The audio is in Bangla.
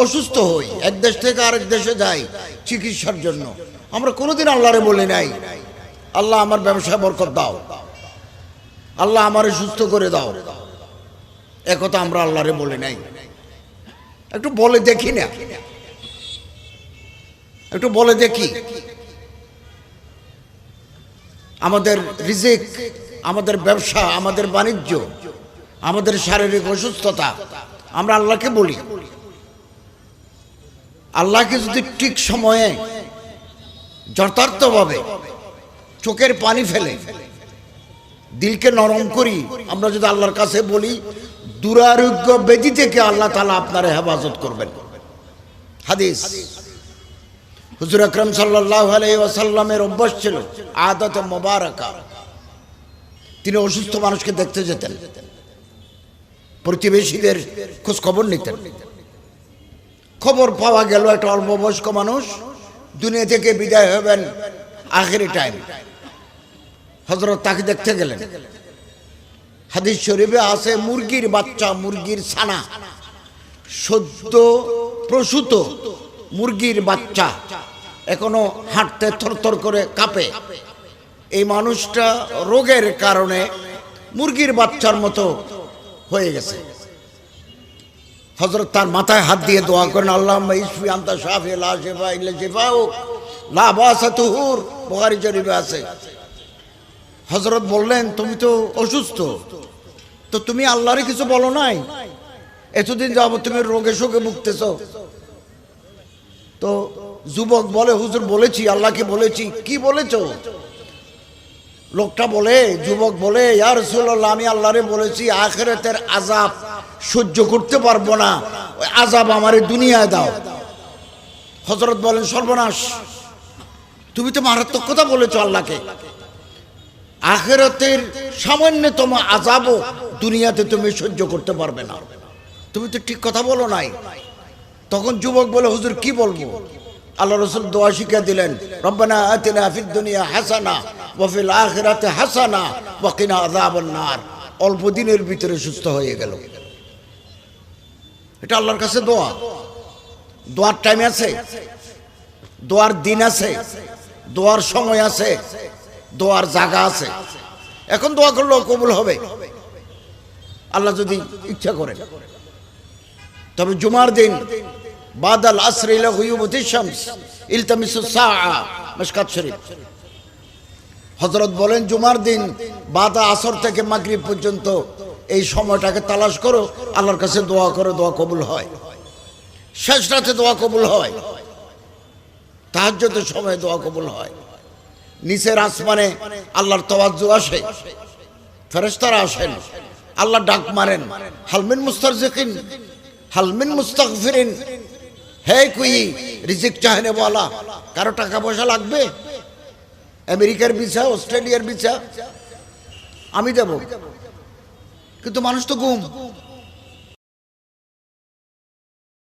অসুস্থ হই, এক দেশ থেকে আরেক দেশে যাই চিকিৎসার জন্য, আমরা কোনোদিন আল্লাহরে বলি নাই আল্লাহ আমার ব্যবসায় বরকত দাও, আল্লাহ আমারে সুস্থ করে দাও। একথা আমরা আল্লাহরে বলি নাই। একটু বলে দেখি না, একটু বলে দেখি। আমাদের রিজিক, আমাদের ব্যবসা, আমাদের বাণিজ্য, আমাদের শারীরিক অসুস্থতা আমরা আল্লাহকে বলি। আল্লাহকে যদি ঠিক সময়ে যথার্থভাবে চোখের পানি ফেলে দিলকে নরম করি, আমরা যদি আল্লাহর কাছে বলি, দুরারোগ্য ব্যাধি থেকে আল্লাহ তাআলা আপনার হেফাজত করবেন। হাদিস, হুজুর আকরাম সাল্লাল্লাহু আলাইহি ওয়াসাল্লামের অভ্যাস ছিল, আদতে মুবারাকা, তিনি অসুস্থ মানুষকে দেখতে যেতেন, প্রতিবেশীদের খোঁজ খবর নিতেন। খবর পাওয়া গেল একটা অল্প বয়স্ক মানুষ দুনিয়া থেকে বিদায় হবেন আখেরি টাইম, হযরত তাকে দেখতে গেলেন। হাদিস শরীফে আছে, মুরগির বাচ্চা, মুরগির ছানা, সদ্য প্রসূত মুরগির বাচ্চা এখনো হাঁটতে থরথর করে কাঁপে। এই মানুষটা রোগের কারণে মুরগির বাচ্চার মতো হয়ে গেছে। হযরত তার মাথায় হাত দিয়ে দোয়া করেন, আল্লাহুম্মা ইশফি আনতা শাফি লা শিফা ইল্লা শিফাউক লা বাসা তুহুর, বুখারী শরীফে আছে। হযরত বললেন, তুমি তো অসুস্থ, তো তুমি আল্লাহরে কিছু বলো নাই? এতদিন যাবত তুমি রোগে শোকে ভুগতেছ। তো যুবক বলে, হুজুর বলেছি, আল্লাহকে বলেছি। কি বলেছো? লোকটা বলে, যুবক বলে, ইয়া রাসূলুল্লাহ, আমি আল্লাহরে বলেছি আখিরাতের আযাব সহ্য করতে পারবো না, ওই আযাব আমারে দুনিয়ায় দাও। হযরত বলেন, সর্বনাশ, তুমি তো মারাত্মক কথা বলেছো আল্লাহকে। আখিরাতের সামান্যতম আযাবও দুনিয়াতে তুমি সহ্য করতে পারবে না, তুমি তো ঠিক কথা বলো নাই। তখন যুবক বলে, হুজুর কি বলবো? আল্লাহ রাসূল দোয়া শিখিয়ে দিলেন, রব্বানা আতিনা ফিদ দুনিয়া হাসানা ওয়া ফিল আখিরাতি হাসানা ওয়া কিনা আযাবান নার। অল্প দিনের ভিতরে সুস্থ হয়ে গেল। এটা আল্লাহর কাছে দোয়া। দোয়ার টাইম আছে, দোয়ার দিন আছে, দোয়ার সময় আছে, দোয়ার জায়গা আছে। এখন দোয়া করলেও কবুল হবে আল্লাহ যদি ইচ্ছা করেন। তবে জুমার দিন বাদাল আসর ইলা গুয়ুবতিশ শামস ইলতামিসুস সাআ, মিশকাত শরীফ। হযরত বলেন, জুমার দিন বাদা আসর থেকে মাগরিব পর্যন্ত এই সময়টাকে তালাশ করো, আল্লাহর কাছে দোয়া করো, দোয়া কবুল হয়। শেষ রাতে দোয়া কবুল হয়, তাহাজ্জুদের সময় দোয়া কবুল হয়। নিচের আসমানে আল্লাহর তাওয়াজ্জু আসে, ফেরেশতারা আসেন, আল্লাহ ডাক মারেন, হালমিন মুস্তারজিকিন হালমিন মুস্তাগফিরিন, হে কোই রিজিক চাহনে ওয়ালা, কারো টাকা পয়সা লাগবে? আমেরিকার ভিসা, অস্ট্রেলিয়ার ভিসা আমি দেব, কিন্তু মানুষ তো গুম।